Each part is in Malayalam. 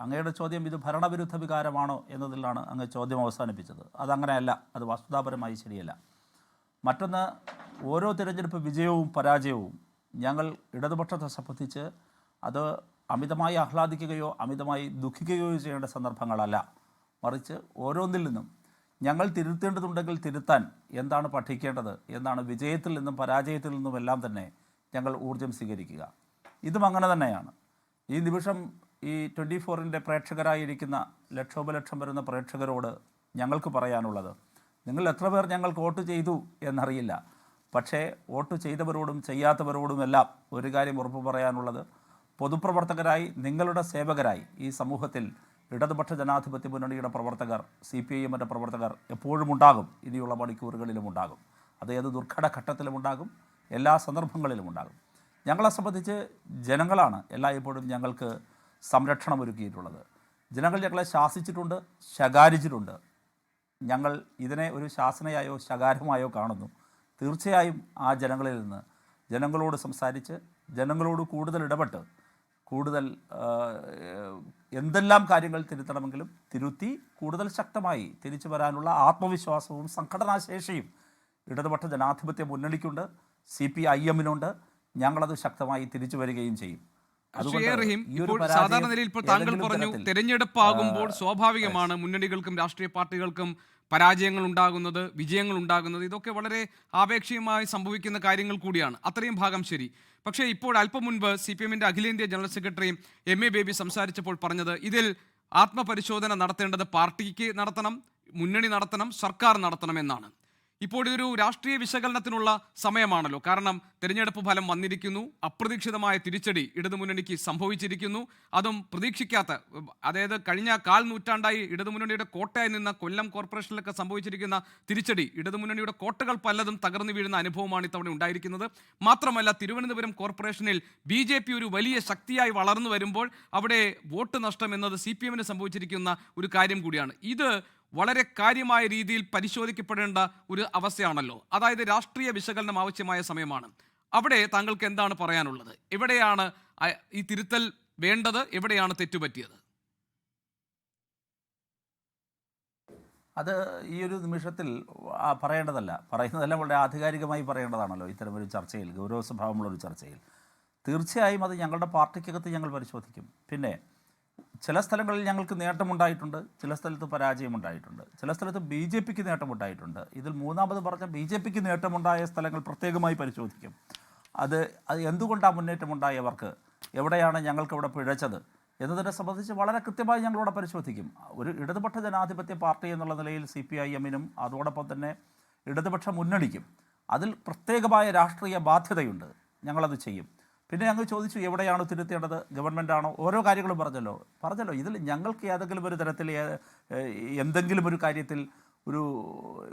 അങ്ങയുടെ ചോദ്യം ഇത് ഭരണവിരുദ്ധ വികാരമാണോ എന്നതിലാണ് അങ്ങ് ചോദ്യം അവസാനിപ്പിച്ചത്. അതങ്ങനെയല്ല, അത് വസ്തുതാപരമായി ശരിയല്ല. മറ്റൊന്ന്, ഓരോ തിരഞ്ഞെടുപ്പ് വിജയവും പരാജയവും ഞങ്ങൾ ഇടതുപക്ഷത്തെ സംബന്ധിച്ച് അത് അമിതമായി ആഹ്ലാദിക്കുകയോ അമിതമായി ദുഃഖിക്കുകയോ ചെയ്യേണ്ട സന്ദർഭങ്ങളല്ല. മറിച്ച് ഓരോന്നിൽ നിന്നും ഞങ്ങൾ തിരുത്തേണ്ടതുണ്ടെങ്കിൽ തിരുത്താൻ എന്താണ് പഠിക്കേണ്ടത്, എന്താണ് വിജയത്തിൽ നിന്നും പരാജയത്തിൽ നിന്നുമെല്ലാം തന്നെ ഞങ്ങൾ ഊർജ്ജം സ്വീകരിക്കുക. ഇതും അങ്ങനെ തന്നെയാണ്. ഈ നിമിഷം ഈ 24-ൻ്റെ പ്രേക്ഷകരായിരിക്കുന്ന ലക്ഷോപലക്ഷം വരുന്ന പ്രേക്ഷകരോട് ഞങ്ങൾക്ക് പറയാനുള്ളത്, നിങ്ങൾ എത്ര പേർ ഞങ്ങൾക്ക് വോട്ട് ചെയ്തു എന്നറിയില്ല, പക്ഷേ വോട്ട് ചെയ്തവരോടും ചെയ്യാത്തവരോടുമെല്ലാം ഒരു കാര്യം ഉറപ്പ് പറയാനുള്ളത്, പൊതുപ്രവർത്തകരായി നിങ്ങളുടെ സേവകരായി ഈ സമൂഹത്തിൽ ഇടതുപക്ഷ ജനാധിപത്യ മുന്നണിയുടെ പ്രവർത്തകർ, CPIMൻ്റെ പ്രവർത്തകർ എപ്പോഴും ഉണ്ടാകും. ഇനിയുള്ള മണിക്കൂറുകളിലും ഉണ്ടാകും. അത് ഏത് ദുർഘട ഘട്ടത്തിലും ഉണ്ടാകും, എല്ലാ സന്ദർഭങ്ങളിലും ഉണ്ടാകും. ഞങ്ങളെ സംബന്ധിച്ച് ജനങ്ങളാണ് എല്ലായ്പ്പോഴും ഞങ്ങൾക്ക് സംരക്ഷണം ഒരുക്കിയിട്ടുള്ളത്. ജനങ്ങൾ ഞങ്ങളെ ശാസിച്ചിട്ടുണ്ട്, ശകാരിച്ചിട്ടുണ്ട്. ഞങ്ങൾ ഇതിനെ ഒരു ശാസനയായോ ശകാരമായോ കാണുന്നു. തീർച്ചയായും ആ ജനങ്ങളിൽ നിന്ന് ജനങ്ങളോട് സംസാരിച്ച് ജനങ്ങളോട് കൂടുതൽ ഇടപെട്ട് കൂടുതൽ എന്തെല്ലാം കാര്യങ്ങൾ തിരുത്തണമെങ്കിലും തിരുത്തി കൂടുതൽ ശക്തമായി തിരിച്ചു വരാനുള്ള ആത്മവിശ്വാസവും സംഘടനാശേഷിയും ഇടതുപക്ഷ ജനാധിപത്യ മുന്നണിക്കുണ്ട്, CPIMനുണ്ട്. ഞങ്ങളത് ശക്തമായി തിരിച്ചു വരികയും ചെയ്യും. സാധാരണ നിലയിൽ ഇപ്പോൾ താങ്കൾ പറഞ്ഞു, തെരഞ്ഞെടുപ്പാകുമ്പോൾ സ്വാഭാവികമാണ് മുന്നണികൾക്കും രാഷ്ട്രീയ പാർട്ടികൾക്കും പരാജയങ്ങൾ ഉണ്ടാകുന്നത്, വിജയങ്ങൾ ഉണ്ടാകുന്നത്. ഇതൊക്കെ വളരെ ആപേക്ഷികമായി സംഭവിക്കുന്ന കാര്യങ്ങൾ കൂടിയാണ്. അത്രയും ഭാഗം ശരി. പക്ഷേ ഇപ്പോൾ അല്പം മുൻപ് CPIMൻ്റെ അഖിലേന്ത്യാ ജനറൽ സെക്രട്ടറി MA ബേബി സംസാരിച്ചപ്പോൾ പറഞ്ഞത്, ഇതിൽ ആത്മപരിശോധന നടത്തേണ്ടത് പാർട്ടിക്ക് നടത്തണം, മുന്നണി നടത്തണം, സർക്കാർ നടത്തണം എന്നാണ്. ഇപ്പോൾ ഇതൊരു രാഷ്ട്രീയ വിശകലനത്തിനുള്ള സമയമാണല്ലോ. കാരണം തെരഞ്ഞെടുപ്പ് ഫലം വന്നിരിക്കുന്നു, അപ്രതീക്ഷിതമായ തിരിച്ചടി ഇടതുമുന്നണിക്ക് സംഭവിച്ചിരിക്കുന്നു. അതും പ്രതീക്ഷിക്കാത്ത, അതായത് കഴിഞ്ഞ കാൽ നൂറ്റാണ്ടായി ഇടതുമുന്നണിയുടെ കോട്ടയായി നിന്ന കൊല്ലം കോർപ്പറേഷനിലൊക്കെ സംഭവിച്ചിരിക്കുന്ന തിരിച്ചടി, ഇടതുമുന്നണിയുടെ കോട്ടകൾ പലതും തകർന്നു വീഴുന്ന അനുഭവമാണ് ഇത്തവണ ഉണ്ടായിരിക്കുന്നത്. മാത്രമല്ല, തിരുവനന്തപുരം കോർപ്പറേഷനിൽ BJP ഒരു വലിയ ശക്തിയായി വളർന്നു വരുമ്പോൾ അവിടെ വോട്ട് നഷ്ടം എന്നത് CPIMന് സംഭവിച്ചിരിക്കുന്ന ഒരു കാര്യം കൂടിയാണ്. ഇത് വളരെ കാര്യമായ രീതിയിൽ പരിശോധിക്കപ്പെടേണ്ട ഒരു അവസ്ഥയാണല്ലോ. അതായത് രാഷ്ട്രീയ വിശകലനം ആവശ്യമായ സമയമാണ്. അവിടെ താങ്കൾക്ക് എന്താണ് പറയാനുള്ളത്? എവിടെയാണ് ഈ തിരുത്തൽ വേണ്ടത്, എവിടെയാണ് തെറ്റുപറ്റിയത്? അത് ഈ ഒരു നിമിഷത്തിൽ പറയുന്നതെല്ലാം വളരെ ആധികാരികമായി പറയേണ്ടതാണല്ലോ ഇത്തരമൊരു ചർച്ചയിൽ, ഗൗരവ സ്വഭാവമുള്ളൊരു ചർച്ചയിൽ. തീർച്ചയായും അത് ഞങ്ങളുടെ പാർട്ടിക്കകത്ത് ഞങ്ങൾ പരിശോധിക്കും. പിന്നെ ചില സ്ഥലങ്ങളിൽ ഞങ്ങൾക്ക് നേട്ടമുണ്ടായിട്ടുണ്ട്, ചില സ്ഥലത്ത് പരാജയമുണ്ടായിട്ടുണ്ട്, ചില സ്ഥലത്ത് BJPക്ക് നേട്ടമുണ്ടായിട്ടുണ്ട്. ഇതിൽ മൂന്നാമത് പറഞ്ഞ BJPക്ക് നേട്ടമുണ്ടായ സ്ഥലങ്ങൾ പ്രത്യേകമായി പരിശോധിക്കും. അത് എന്തുകൊണ്ടാണ് മുന്നേറ്റമുണ്ടായവർക്ക്, എവിടെയാണ് ഞങ്ങൾക്കവിടെ പിഴച്ചത് എന്നതിനെ സംബന്ധിച്ച് വളരെ കൃത്യമായി ഞങ്ങളിവിടെ പരിശോധിക്കും. ഒരു ഇടതുപക്ഷ ജനാധിപത്യ പാർട്ടി എന്നുള്ള നിലയിൽ CPIMനും അതോടൊപ്പം തന്നെ ഇടതുപക്ഷ മുന്നണിക്കും അതിൽ പ്രത്യേകമായ രാഷ്ട്രീയ ബാധ്യതയുണ്ട്. ഞങ്ങളത് ചെയ്യും. പിന്നെ ഞങ്ങൾ ചോദിച്ചു, എവിടെയാണ് തിരുത്തേണ്ടത്, ഗവൺമെൻറ്റാണോ? ഓരോ കാര്യങ്ങളും പറഞ്ഞല്ലോ. ഇതിൽ ഞങ്ങൾക്ക് ഏതെങ്കിലും ഒരു തരത്തിൽ എന്തെങ്കിലും ഒരു കാര്യത്തിൽ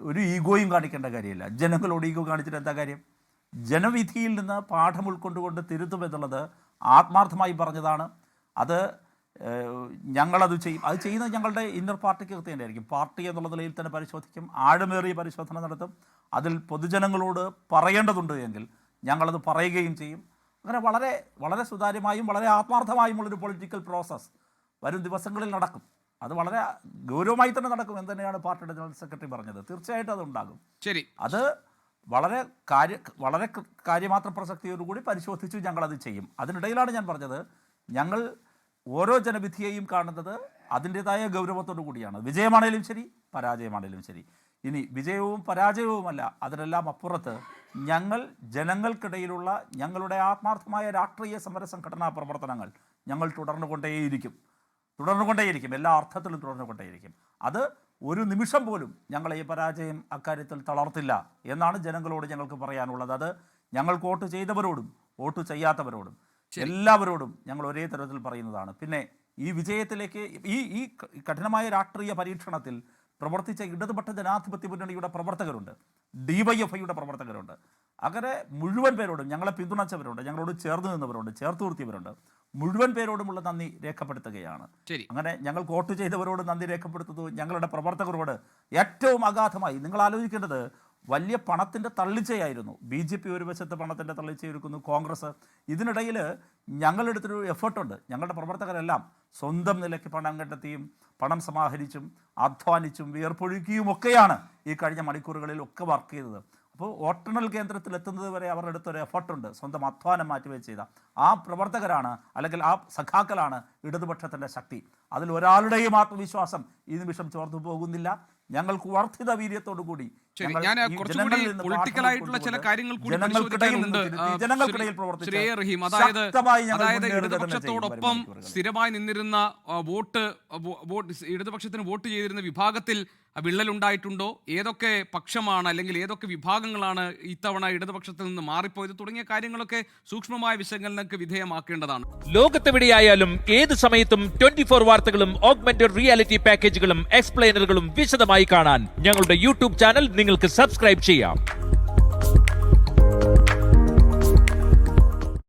ഒരു ഈഗോയും കാണിക്കേണ്ട കാര്യമില്ല. ജനങ്ങളോട് ഈഗോ കാണിച്ചിട്ട് എന്താ കാര്യം? ജനവിധിയിൽ നിന്ന് പാഠം ഉൾക്കൊണ്ടുകൊണ്ട് തിരുത്തുമെന്നുള്ളത് ആത്മാർത്ഥമായി പറഞ്ഞതാണ്. അത് ഞങ്ങളത് ചെയ്യും. അത് ചെയ്യുന്നത് ഞങ്ങളുടെ ഇന്നർ പാർട്ടിക്കകത്ത് തന്നെയായിരിക്കും. പാർട്ടി എന്നുള്ള നിലയിൽ തന്നെ പരിശോധിക്കും, ആഴമേറിയ പരിശോധന നടത്തും. അതിൽ പൊതുജനങ്ങളോട് പറയേണ്ടതുണ്ട് എങ്കിൽ ഞങ്ങളത് പറയുകയും ചെയ്യും. അങ്ങനെ വളരെ വളരെ സുതാര്യമായും വളരെ ആത്മാർത്ഥമായുമുള്ളൊരു പൊളിറ്റിക്കൽ പ്രോസസ്സ് വരും ദിവസങ്ങളിൽ നടക്കും. അത് വളരെ ഗൗരവമായി തന്നെ നടക്കും എന്ന് തന്നെയാണ് പാർട്ടിയുടെ ജനറൽ സെക്രട്ടറി പറഞ്ഞത്. തീർച്ചയായിട്ടും അതുണ്ടാകും. ശരി, അത് വളരെ കാര്യമാത്ര പ്രസക്തിയോടുകൂടി പരിശോധിച്ചു ഞങ്ങളത് ചെയ്യും. അതിനിടയിലാണ് ഞാൻ പറഞ്ഞത്, ഞങ്ങൾ ഓരോ ജനവിധിയെയും കാണുന്നത് അതിൻ്റെതായ ഗൗരവത്തോടു കൂടിയാണ്. വിജയമാണേലും ശരി, പരാജയമാണേലും ശരി. ഇനി വിജയവും പരാജയവുമല്ല, അതിനെല്ലാം അപ്പുറത്ത് ഞങ്ങൾ ജനങ്ങൾക്കിടയിലുള്ള ഞങ്ങളുടെ ആത്മാർത്ഥമായ രാഷ്ട്രീയ സമര സംഘടനാ പ്രവർത്തനങ്ങൾ ഞങ്ങൾ തുടർന്നുകൊണ്ടേയിരിക്കും. എല്ലാ അർത്ഥത്തിലും തുടർന്നുകൊണ്ടേയിരിക്കും. അത് ഒരു നിമിഷം പോലും ഞങ്ങളെ ഈ പരാജയം അക്കാര്യത്തിൽ തളർത്തില്ല എന്നാണ് ജനങ്ങളോട് ഞങ്ങൾക്ക് പറയാനുള്ളത്. അത് ഞങ്ങൾക്ക് വോട്ട് ചെയ്തവരോടും വോട്ട് ചെയ്യാത്തവരോടും എല്ലാവരോടും ഞങ്ങൾ ഒരേ തരത്തിൽ പറയുന്നതാണ്. പിന്നെ ഈ വിജയത്തിലേക്ക് ഈ കഠിനമായ രാഷ്ട്രീയ പരീക്ഷണത്തിൽ പ്രവർത്തിച്ച ഇടതുപക്ഷ ജനാധിപത്യ മുന്നണിയുടെ പ്രവർത്തകരുണ്ട്, DYFIയുടെ പ്രവർത്തകരുണ്ട്. അങ്ങനെ മുഴുവൻ പേരോടും, ഞങ്ങളെ പിന്തുണച്ചവരുണ്ട്, ഞങ്ങളോട് ചേർന്ന് നിന്നവരുണ്ട്, ചേർത്ത് നിർത്തിയവരുണ്ട്, മുഴുവൻ പേരോടുമുള്ള നന്ദി രേഖപ്പെടുത്തുകയാണ്. അങ്ങനെ ഞങ്ങൾക്ക് വോട്ട് ചെയ്തവരോട് നന്ദി രേഖപ്പെടുത്തുന്നു. ഞങ്ങളുടെ പ്രവർത്തകരോട് ഏറ്റവും അഗാധമായി, നിങ്ങൾ ആലോചിക്കേണ്ടത്, വലിയ പണത്തിൻ്റെ തള്ളിച്ചയായിരുന്നു. BJP ഒരു വശത്ത് പണത്തിൻ്റെ തള്ളിച്ചയൊരുക്കുന്നു, കോൺഗ്രസ്. ഇതിനിടയിൽ ഞങ്ങളെടുത്തൊരു എഫേർട്ടുണ്ട്. ഞങ്ങളുടെ പ്രവർത്തകരെല്ലാം സ്വന്തം നിലയ്ക്ക് പണം കണ്ടെത്തിയും പണം സമാഹരിച്ചും അധ്വാനിച്ചും വിയർപ്പൊഴുക്കിയും ഒക്കെയാണ് ഈ കഴിഞ്ഞ മണിക്കൂറുകളിൽ ഒക്കെ വർക്ക് ചെയ്തത്. അപ്പോൾ വോട്ടെണ്ണൽ കേന്ദ്രത്തിൽ എത്തുന്നത് വരെ അവരുടെ അടുത്തൊരു എഫർട്ടുണ്ട്, സ്വന്തം അധ്വാനം മാറ്റിവെച്ച് ചെയ്ത ആ പ്രവർത്തകരാണ്, അല്ലെങ്കിൽ ആ സഖാക്കളാണ് ഇടതുപക്ഷത്തിൻ്റെ ശക്തി. അതിൽ ഒരാളുടെയും ആത്മവിശ്വാസം ഈ നിമിഷം ചോർന്നു പോകുന്നില്ല. ഞങ്ങൾക്ക് വർദ്ധിത വീര്യത്തോടു കൂടി ഞാൻ കുറച്ചുകൂടി പൊളിറ്റിക്കലായിട്ടുള്ള ചില കാര്യങ്ങൾ കൂടി പരിശോധിക്കാനുണ്ട്. ശ്രീ റഹീം, അതായത് ഇടതുപക്ഷത്തോടൊപ്പം സ്ഥിരമായി നിന്നിരുന്ന ഇടതുപക്ഷത്തിന് വോട്ട് ചെയ്തിരുന്ന വിഭാഗത്തിൽ വിള്ളലുണ്ടായിട്ടുണ്ടോ, ഏതൊക്കെ പക്ഷമാണ് അല്ലെങ്കിൽ ഏതൊക്കെ വിഭാഗങ്ങളാണ് ഇത്തവണ ഇടതുപക്ഷത്തിൽ നിന്ന് മാറിപ്പോയത് തുടങ്ങിയ കാര്യങ്ങളൊക്കെ സൂക്ഷ്മമായ വിശകലനങ്ങൾക്ക് വിധേയമാക്കേണ്ടതാണ്. ലോകത്തെവിടെയായാലും ഏത് സമയത്തും 24 വാർത്തകളും ഓഗ്മെന്റഡ് റിയാലിറ്റി പാക്കേജുകളും എക്സ്പ്ലെയിനറുകളും വിശദമായി കാണാൻ ഞങ്ങളുടെ യൂട്യൂബ് ചാനൽ നിങ്ങൾക്ക് സബ്സ്ക്രൈബ് ചെയ്യാം.